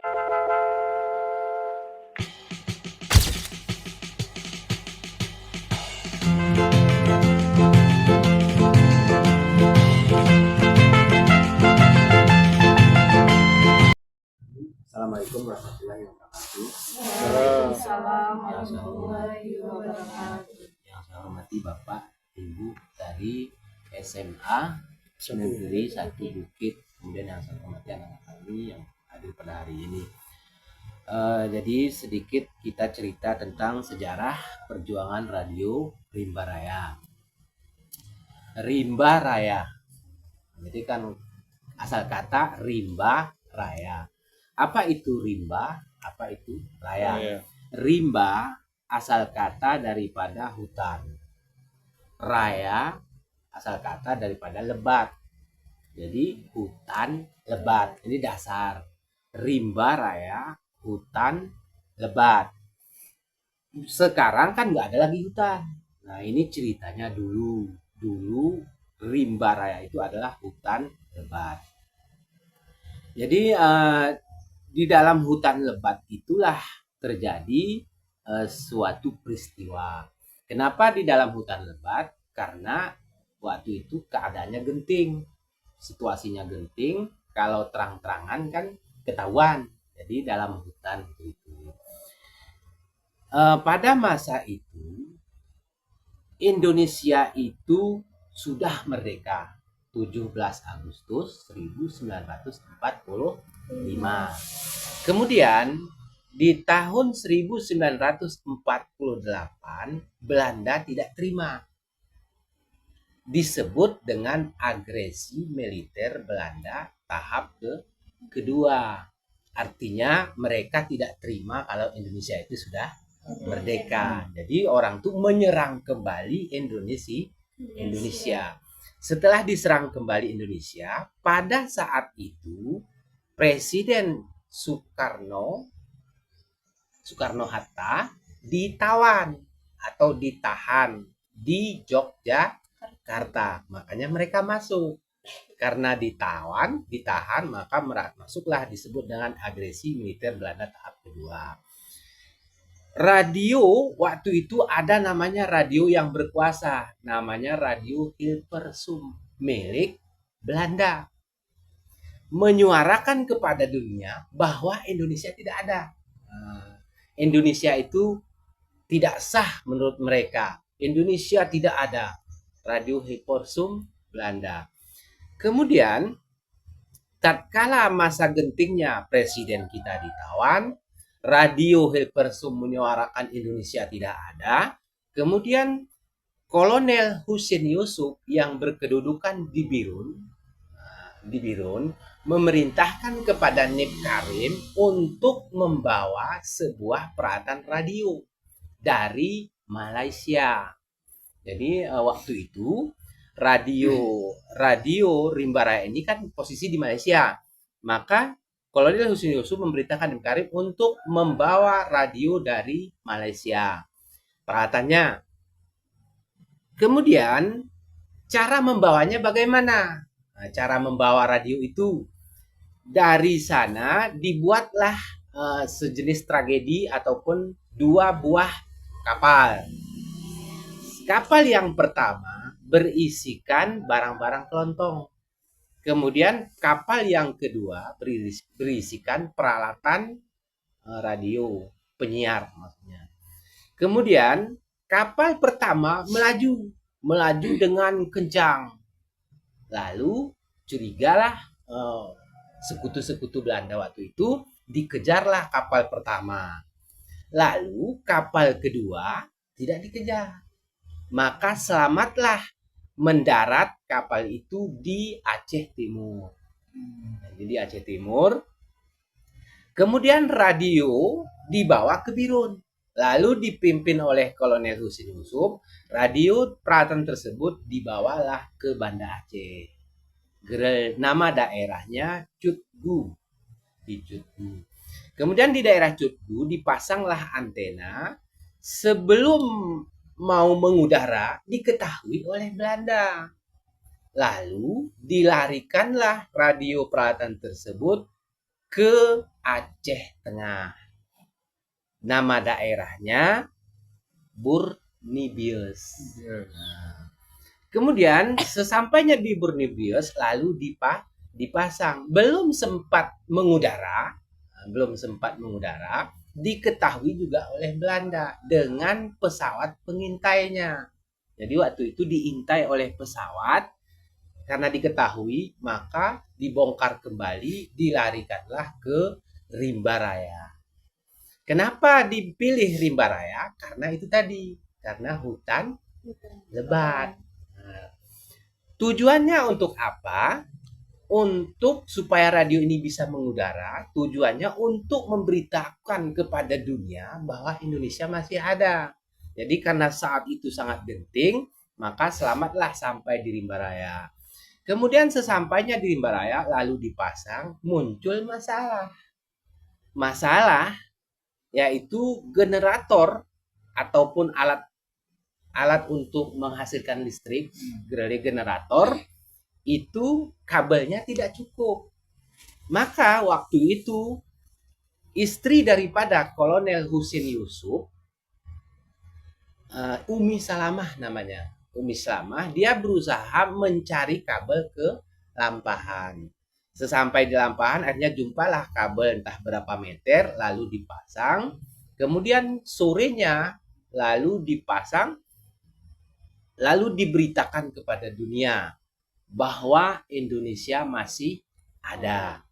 Assalamualaikum warahmatullahi wabarakatuh. Waalaikumsalam warahmatullahi wabarakatuh. Yang saya hormati Bapak Ibu dari SMA Negeri 1 Bukit, kemudian yang saya hormati anak-anak kami yang hadir pada hari ini. Jadi sedikit kita cerita tentang sejarah perjuangan radio Rimba Raya. Rimba Raya, jadi kan asal kata Rimba Raya. Apa itu rimba? Apa itu raya? Rimba asal kata daripada hutan. Raya asal kata daripada lebat. Jadi hutan lebat. Ini dasar. Rimba raya, hutan lebat. Sekarang kan nggak ada lagi hutan. Nah ini ceritanya dulu. Dulu rimba raya itu adalah hutan lebat. Jadi di dalam hutan lebat itulah terjadi suatu peristiwa. Kenapa di dalam hutan lebat? Karena waktu itu keadaannya genting, situasinya genting. Kalau terang-terangan kan ketahuan. Jadi dalam hutan itu. Pada masa itu Indonesia itu sudah merdeka 17 Agustus 1945. Kemudian di tahun 1948 Belanda tidak terima. Disebut dengan agresi militer Belanda tahap kedua. Artinya mereka tidak terima kalau Indonesia itu sudah merdeka. Jadi orang tuh menyerang kembali Indonesia. Setelah diserang kembali Indonesia, pada saat itu Presiden Soekarno-Hatta ditawan atau ditahan di Yogyakarta. Makanya mereka masuk. Karena ditahan, maka masuklah disebut dengan agresi militer Belanda tahap kedua. Radio waktu itu ada namanya radio yang berkuasa, namanya Radio Hilversum milik Belanda, menyuarakan kepada dunia bahwa Indonesia tidak ada. Indonesia itu tidak sah menurut mereka. Indonesia tidak ada. Radio Hilversum Belanda. Kemudian tatkala masa gentingnya presiden kita ditawan, Radio Hilversum menyuarakan Indonesia tidak ada. Kemudian Kolonel Husein Yusuf yang berkedudukan di Birun memerintahkan kepada Nip Karim untuk membawa sebuah peralatan radio dari Malaysia. Jadi waktu itu radio Rimba Raya ini kan posisi di Malaysia. Maka Kolonel Husein Yusuf memerintahkan Nip Karim untuk membawa radio dari Malaysia. Peralatannya. Kemudian cara membawanya bagaimana? Nah, cara membawa radio itu dari sana dibuatlah sejenis tragedi ataupun dua buah kapal. Kapal yang pertama berisikan barang-barang kelontong. Kemudian kapal yang kedua berisikan peralatan radio, penyiar maksudnya. Kemudian kapal pertama melaju dengan kencang. Lalu curigalah sekutu-sekutu Belanda waktu itu, dikejarlah kapal pertama. Lalu kapal kedua tidak dikejar. Maka selamatlah mendarat kapal itu di Aceh Timur. Jadi di Aceh Timur. Kemudian radio dibawa ke Birun. Lalu dipimpin oleh Kolonel Husein Yusuf. Radio peralatan tersebut dibawalah ke Banda Aceh. Nama daerahnya Cutgu. Di Cutgu. Kemudian di daerah Cutgu dipasanglah antena. Sebelum mau mengudara diketahui oleh Belanda. Lalu dilarikanlah radio peralatan tersebut ke Aceh Tengah. Nama daerahnya Burnibius. Nah, kemudian sesampainya di Burnibius lalu dipasang. Belum sempat mengudara, diketahui juga oleh Belanda dengan pesawat pengintainya. Jadi waktu itu diintai oleh pesawat, karena diketahui maka dibongkar kembali, dilarikanlah ke Rimba Raya. Kenapa dipilih Rimba Raya? Karena itu tadi, karena hutan lebat. Nah, tujuannya untuk apa? Untuk supaya radio ini bisa mengudara, tujuannya untuk memberitakan kepada dunia bahwa Indonesia masih ada. Jadi karena saat itu sangat genting, maka selamatlah sampai di Rimba Raya. Kemudian sesampainya di Rimba Raya lalu dipasang, muncul masalah yaitu generator ataupun alat untuk menghasilkan listrik, generator itu kabelnya tidak cukup. Maka waktu itu istri daripada Kolonel Husin Yusuf, Umi Salamah namanya, Umi Salamah, dia berusaha mencari kabel ke Lampahan. Sesampai di Lampahan akhirnya jumpalah kabel entah berapa meter, lalu dipasang. Kemudian sorenya lalu dipasang, lalu diberitakan kepada dunia bahwa Indonesia masih ada.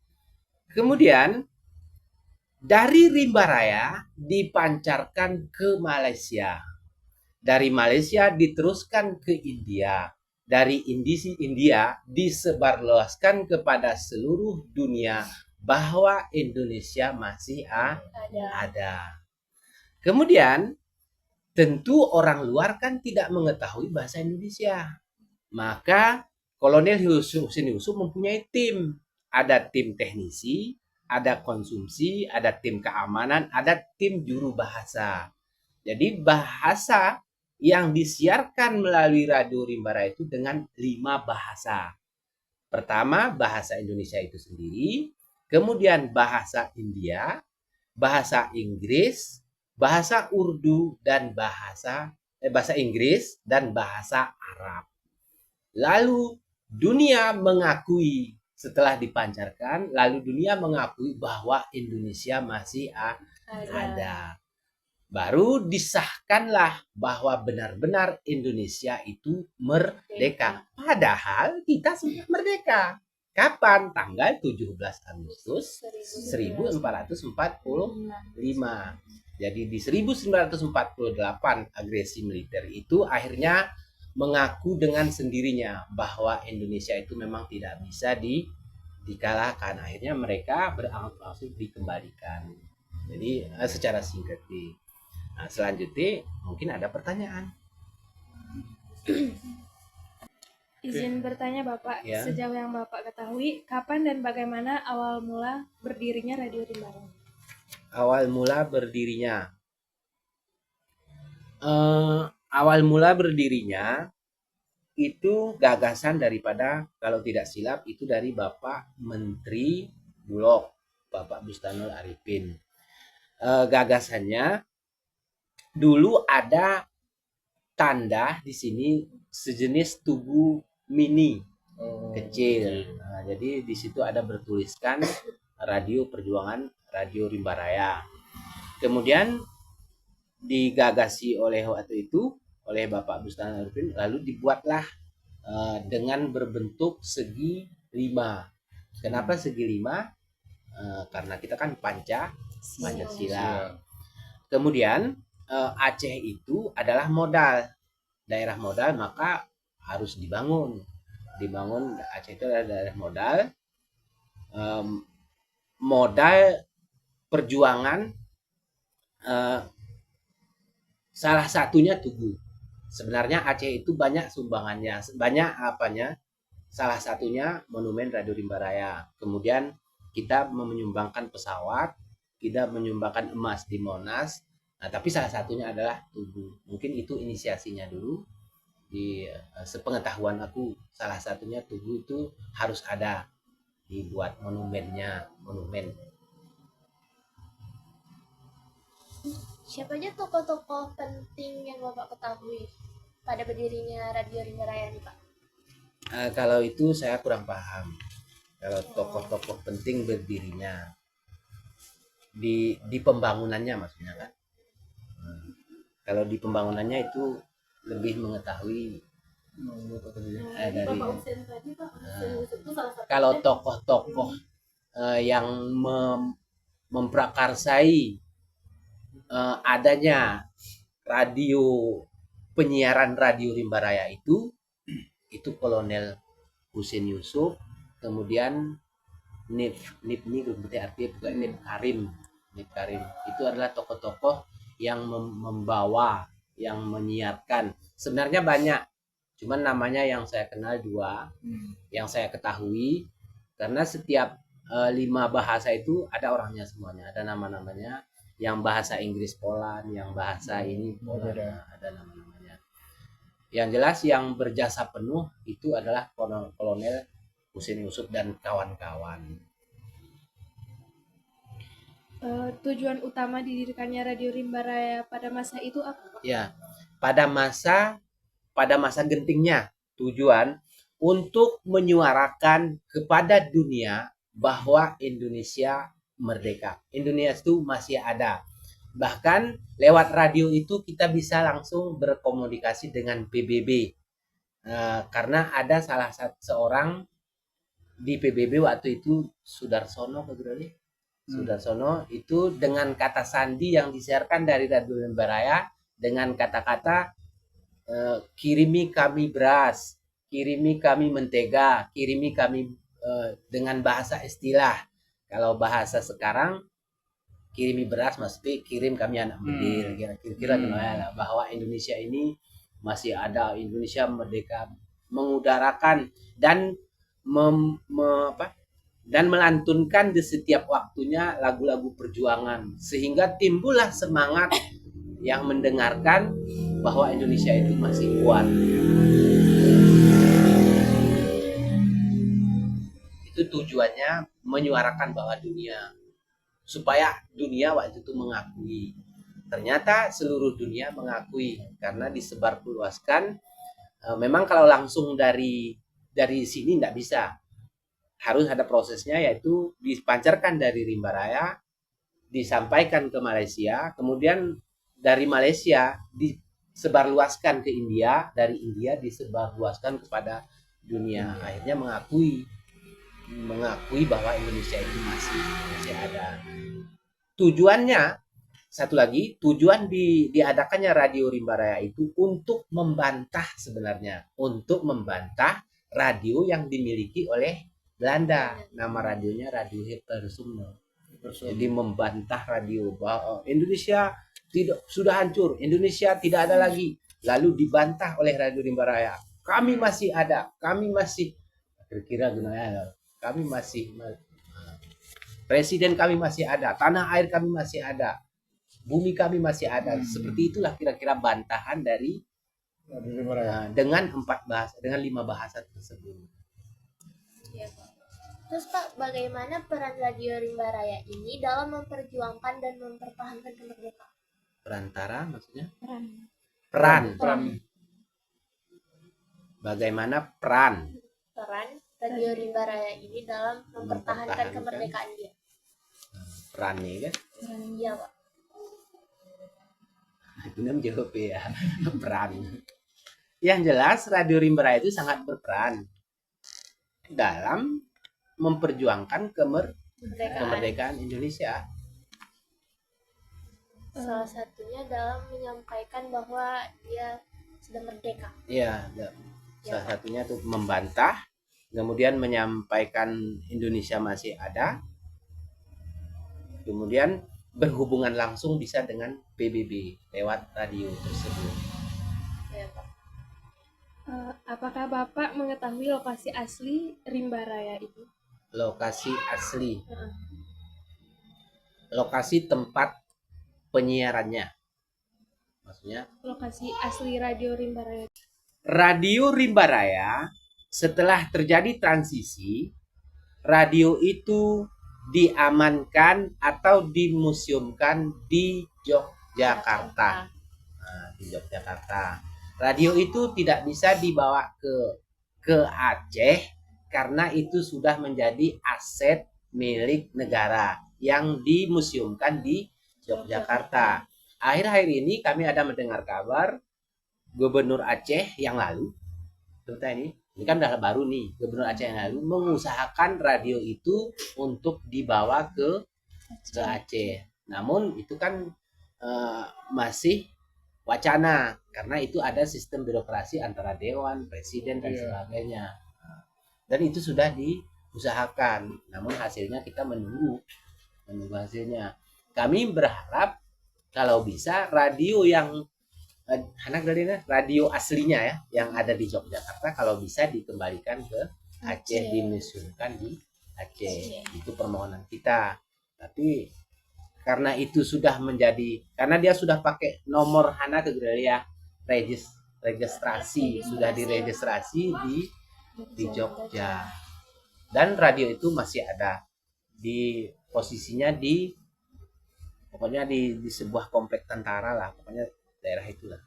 Kemudian dari Rimba Raya dipancarkan ke Malaysia. Dari Malaysia diteruskan ke India. Dari India disebarluaskan kepada seluruh dunia bahwa Indonesia masih ada. Kemudian tentu orang luar kan tidak mengetahui bahasa Indonesia. Maka Kolonel Husin Yusuf mempunyai tim. Ada tim teknisi, ada konsumsi, ada tim keamanan, ada tim juru bahasa. Jadi bahasa yang disiarkan melalui radio Rimba Raya itu dengan 5 bahasa. Pertama, bahasa Indonesia itu sendiri, kemudian bahasa India, bahasa Inggris, bahasa Urdu, dan bahasa Inggris dan bahasa Arab. Lalu dunia mengakui, setelah dipancarkan, lalu dunia mengakui bahwa Indonesia masih ada. Baru disahkanlah bahwa benar-benar Indonesia itu merdeka. Padahal kita sudah merdeka. Kapan? Tanggal 17 Agustus 1445. Jadi di 1948 agresi militer itu akhirnya mengaku dengan sendirinya bahwa Indonesia itu memang tidak bisa dikalahkan. Akhirnya mereka berangsur-angsur dikembalikan. Jadi secara singkat. Nah, selanjutnya mungkin ada pertanyaan. Izin bertanya Bapak, Ya. sejauh yang Bapak ketahui, kapan dan bagaimana awal mula berdirinya Radio Rimba Raya? Awal mula berdirinya. Awal mula berdirinya itu gagasan daripada, kalau tidak silap, itu dari Bapak Menteri Bulog, Bapak Bustanul Arifin. Gagasannya dulu ada tanda di sini sejenis tugu mini kecil. Nah, jadi di situ ada bertuliskan Radio Perjuangan Radio Rimba Raya. Kemudian digagasi oleh waktu itu oleh Bapak Bustanul Arifin, lalu dibuatlah dengan berbentuk segi 5. Kenapa segi 5? Karena kita kan Pancasila. Kemudian Aceh itu adalah daerah modal, maka harus dibangun Aceh itu adalah daerah modal perjuangan, salah satunya tugu. Sebenarnya Aceh itu banyak sumbangannya, salah satunya monumen Radio Rimba Raya. Kemudian kita menyumbangkan pesawat, kita menyumbangkan emas di Monas. Nah, tapi salah satunya adalah tugu. Mungkin itu inisiasinya dulu. Di sepengetahuan aku, salah satunya tugu itu harus ada dibuat monumen. Siapa aja tokoh-tokoh penting yang Bapak ketahui pada berdirinya Radio Rimba Raya nih, Pak? Kalau itu saya kurang paham. Kalau tokoh-tokoh penting berdirinya di pembangunannya maksudnya kan. Kalau di pembangunannya itu lebih mengetahui dari kalau tokoh-tokoh yang memprakarsai adanya radio penyiaran Radio Rimba Raya itu Kolonel Husin Yusuf, kemudian Nip berarti artinya bukan Nip Karim itu adalah tokoh-tokoh yang membawa, yang menyiarkan. Sebenarnya banyak, cuman namanya yang saya kenal dua, yang saya ketahui, karena setiap 5 bahasa itu ada orangnya semuanya, ada nama-namanya. Yang bahasa Inggris Poland, yang bahasa ini Poland, ada nama-namanya. Yang jelas yang berjasa penuh itu adalah Kolonel Husin Yusuf dan kawan-kawan. Tujuan utama didirikannya Radio Rimba Raya pada masa itu apa? Ya, pada masa gentingnya, tujuan untuk menyuarakan kepada dunia bahwa Indonesia merdeka. Indonesia itu masih ada. Bahkan lewat radio itu kita bisa langsung berkomunikasi dengan PBB. Karena ada salah satu seorang di PBB waktu itu Sudarsono, Sudarsono itu dengan kata sandi yang disiarkan dari Radio Rimba Raya dengan kata-kata kirimi kami beras, kirimi kami mentega, kirimi kami dengan bahasa istilah. Kalau bahasa sekarang kirimi beras maksudnya kirim kami anak bedil, kira-kira bahwa Indonesia ini masih ada, Indonesia merdeka, mengudarakan dan dan melantunkan di setiap waktunya lagu-lagu perjuangan, sehingga timbullah semangat yang mendengarkan bahwa Indonesia itu masih kuat. Itu tujuannya, menyuarakan bahwa dunia, supaya dunia waktu itu mengakui. Ternyata seluruh dunia mengakui karena disebarluaskan. Memang kalau langsung dari sini tidak bisa, harus ada prosesnya, yaitu dipancarkan dari Rimba Raya, disampaikan ke Malaysia, kemudian dari Malaysia disebarluaskan ke India, dari India disebarluaskan kepada dunia. Akhirnya mengakui bahwa Indonesia itu masih ada. Tujuannya satu lagi, tujuan diadakannya Radio Rimba Raya itu untuk membantah, sebenarnya untuk membantah radio yang dimiliki oleh Belanda. Nama radionya Radio Hilversum. Jadi membantah radio bahwa Indonesia sudah hancur, Indonesia tidak ada lagi. Lalu dibantah oleh Radio Rimba Raya. Kami masih ada, kami masih kira-kira kami masih, presiden kami masih ada, tanah air kami masih ada, bumi kami masih ada. Seperti itulah kira-kira bantahan dari dengan 4 bahasa, dengan 5 bahasa tersebut. Ya, Pak. Terus Pak, bagaimana peran Radio Rimba Raya ini dalam memperjuangkan dan mempertahankan kemerdekaan? Perantara maksudnya? Peran. Bagaimana peran Radio Rimba Raya ini dalam mempertahankan kemerdekaan dia? Perannya kan? Iya, Pak. Guna menjawab ya. Peran. Yang jelas Radio Rimba Raya itu sangat berperan dalam memperjuangkan kemerdekaan Indonesia. Salah satunya dalam menyampaikan bahwa dia sudah merdeka. Iya, salah satunya itu membantah, kemudian menyampaikan Indonesia masih ada, kemudian berhubungan langsung bisa dengan PBB lewat radio tersebut. Ya, Pak. Apakah Bapak mengetahui lokasi asli Rimba Raya itu? Lokasi asli, lokasi tempat penyiarannya, maksudnya lokasi asli Radio Rimba Raya. Radio Rimba Raya setelah terjadi transisi, radio itu diamankan atau dimuseumkan di Jakarta. Nah, di Yogyakarta. Radio itu tidak bisa dibawa ke Aceh karena itu sudah menjadi aset milik negara yang dimuseumkan di Yogyakarta. Akhir-akhir ini kami ada mendengar kabar Gubernur Aceh yang lalu, ini kan udah baru nih, Gubernur Aceh yang lalu mengusahakan radio itu untuk dibawa ke Aceh. Namun itu kan masih wacana karena itu ada sistem birokrasi antara dewan, presiden dan sebagainya. Dan itu sudah diusahakan. Namun hasilnya kita menunggu hasilnya. Kami berharap kalau bisa radio yang anak dari radio aslinya ya yang ada di Yogyakarta kalau bisa dikembalikan ke Aceh, dimuseumkan di Aceh. Itu permohonan kita. Tapi karena itu sudah menjadi, karena dia sudah pakai nomor Hana Kegeria registrasi, sudah diregistrasi di Jogja. Dan radio itu masih ada di posisinya di pokoknya di sebuah komplek tentara lah, pokoknya daerah itulah.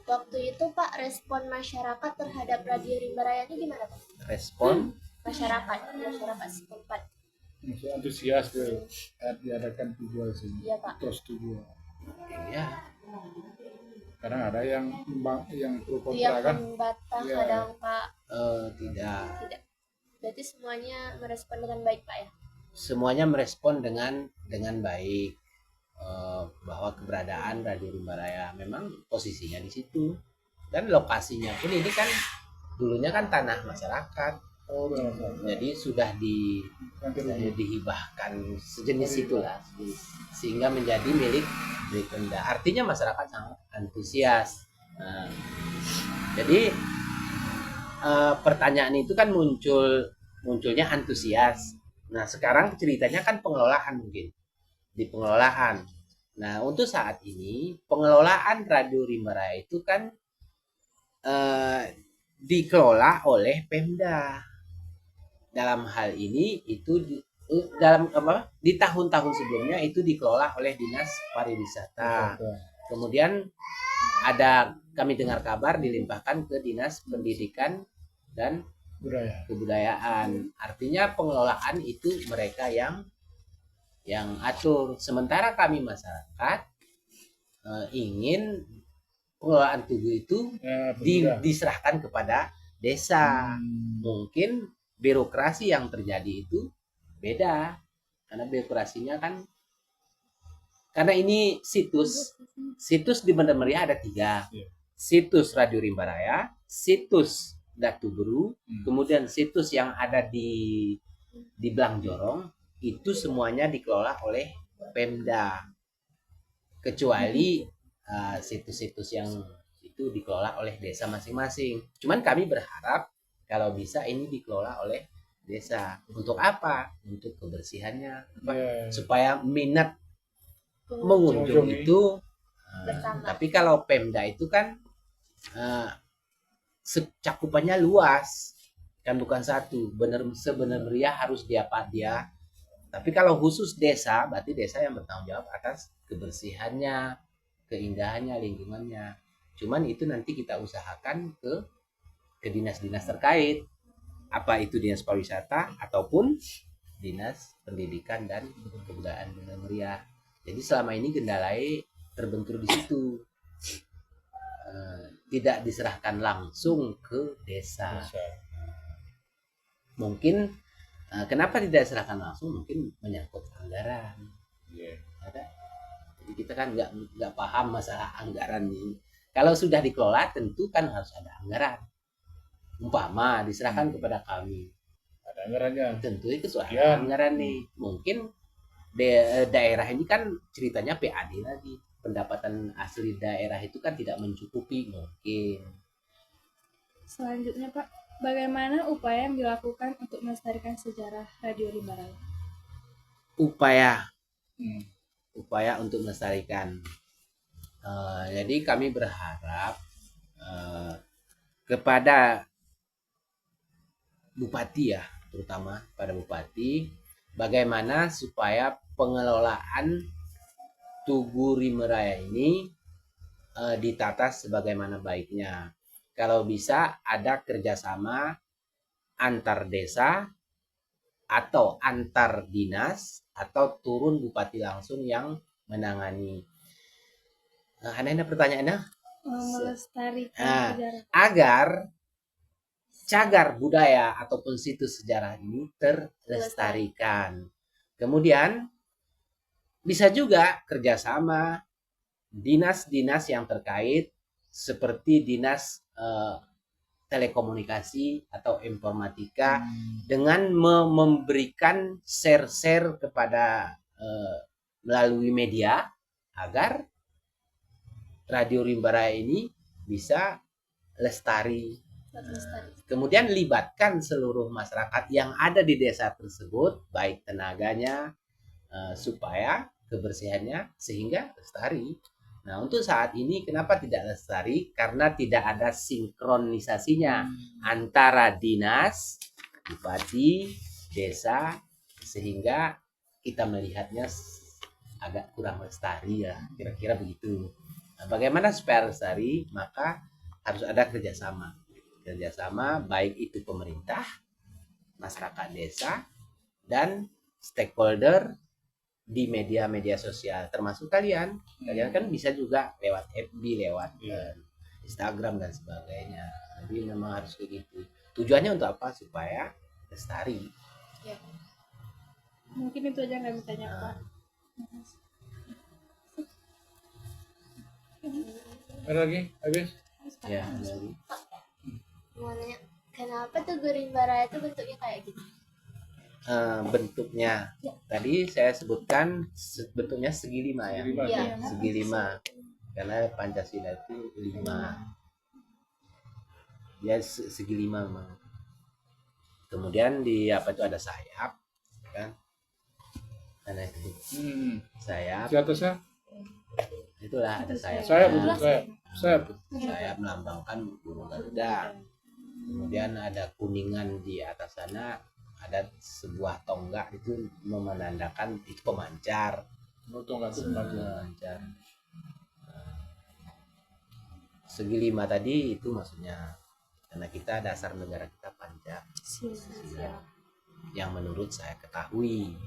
Waktu itu Pak, respon masyarakat terhadap Radio Rimba Raya ini gimana Pak? Respon masyarakat setempat. Masih antusias diadakan tujuan sini. Iya Pak. Terus tujuan. ya. Kadang ada yang pro kontra Yang kan? membantah Iya. kadang Pak. Tidak. Berarti semuanya merespon dengan baik Pak ya? Semuanya merespon dengan baik bahwa keberadaan Radio Rimba Raya memang posisinya di situ dan lokasinya pun ini kan dulunya kan tanah masyarakat. Oh, Jadi sudah dihibahkan sejenis itulah sehingga menjadi milik Pemda. Artinya masyarakat sangat antusias. Nah, jadi pertanyaan itu kan munculnya antusias. Nah sekarang ceritanya kan pengelolaan mungkin di pengelolaan. Nah untuk saat ini pengelolaan Radio Rimba Raya itu kan dikelola oleh Pemda. Dalam hal ini itu di tahun-tahun sebelumnya itu dikelola oleh Dinas Pariwisata. Kemudian kami dengar kabar dilimpahkan ke Dinas Pendidikan dan Kebudayaan. Artinya pengelolaan itu mereka yang atur. Sementara kami masyarakat ingin pengelolaan tugu itu diserahkan kepada desa. Mungkin birokrasi yang terjadi itu beda karena birokrasinya kan karena ini situs di Banda Meriah ada 3. Situs Radio Rimba Raya, situs Datu Beru, kemudian situs yang ada di Blangjorong itu semuanya dikelola oleh Pemda kecuali situs-situs yang itu dikelola oleh desa masing-masing. Cuman kami berharap kalau bisa ini dikelola oleh desa. Untuk apa? Untuk kebersihannya, supaya minat mengunjung itu. Tapi kalau Pemda itu kan cakupannya luas, kan bukan satu. Sebenarnya harus dia. Tapi kalau khusus desa, berarti desa yang bertanggung jawab atas kebersihannya, keindahannya, lingkungannya. Cuman itu nanti kita usahakan ke dinas-dinas terkait, apa itu Dinas Pariwisata ataupun Dinas Pendidikan dan Kebudayaan Banda Meriah. Jadi selama ini Gendalai terbentur di situ, tidak diserahkan langsung ke desa. Mungkin kenapa tidak diserahkan langsung? Mungkin menyangkut anggaran. Jadi kita kan nggak paham masalah anggaran ini. Kalau sudah dikelola tentu kan harus ada anggaran. Umpama diserahkan kepada kami, ada anggarannya. tentu itu soal anggaran nih. Mungkin daerah ini kan ceritanya PAD lagi, pendapatan asli daerah itu kan tidak mencukupi mungkin. Selanjutnya Pak, bagaimana upaya yang dilakukan untuk melestarikan sejarah Radio Rimba Raya? Upaya untuk melestarikan. Jadi kami berharap kepada Bupati ya, terutama pada Bupati, bagaimana supaya pengelolaan Tugu Rimba ini ditata sebagaimana baiknya. Kalau bisa ada kerjasama antar desa atau antar dinas atau turun bupati langsung yang menangani. Ada pertanyaannya? Melestarikan sejarah. Agar cagar budaya ataupun situs sejarah ini terlestarikan. Kemudian bisa juga kerjasama dinas-dinas yang terkait seperti dinas telekomunikasi atau informatika dengan memberikan share-share kepada melalui media agar Radio Rimba Raya ini bisa lestari. Kemudian libatkan seluruh masyarakat yang ada di desa tersebut, baik tenaganya supaya kebersihannya sehingga lestari. Nah, untuk saat ini kenapa tidak lestari? Karena tidak ada sinkronisasinya antara dinas, bupati, desa, sehingga kita melihatnya agak kurang lestari ya, kira-kira begitu. Nah, bagaimana supaya lestari? Maka harus ada kerjasama baik itu pemerintah, masyarakat desa, dan stakeholder di media-media sosial, termasuk kalian kan bisa juga lewat FB, lewat Instagram dan sebagainya. Jadi memang harus begitu. Tujuannya untuk apa? Supaya lestari. Ya. Mungkin itu aja nggak bertanya Pak. Ada lagi? Habis? Ya, lagi. Mau nanya, kenapa Tugu Rimba Raya itu bentuknya kayak gitu? Bentuknya tadi saya sebutkan bentuknya segi lima ya. Iya. Segi lima karena Pancasila itu 5, dia segi 5 memang. Kemudian di apa itu ada sayap kan, karena itu sayap Di atasnya? itulah ada sayap. Sayap. Melambangkan burung Garuda. Kemudian ada kuningan di atas sana, ada sebuah tonggak itu menandakan itu pemancar. Pemancar. Segi 5 tadi itu maksudnya karena kita dasar negara kita Pancasila yang menurut saya ketahui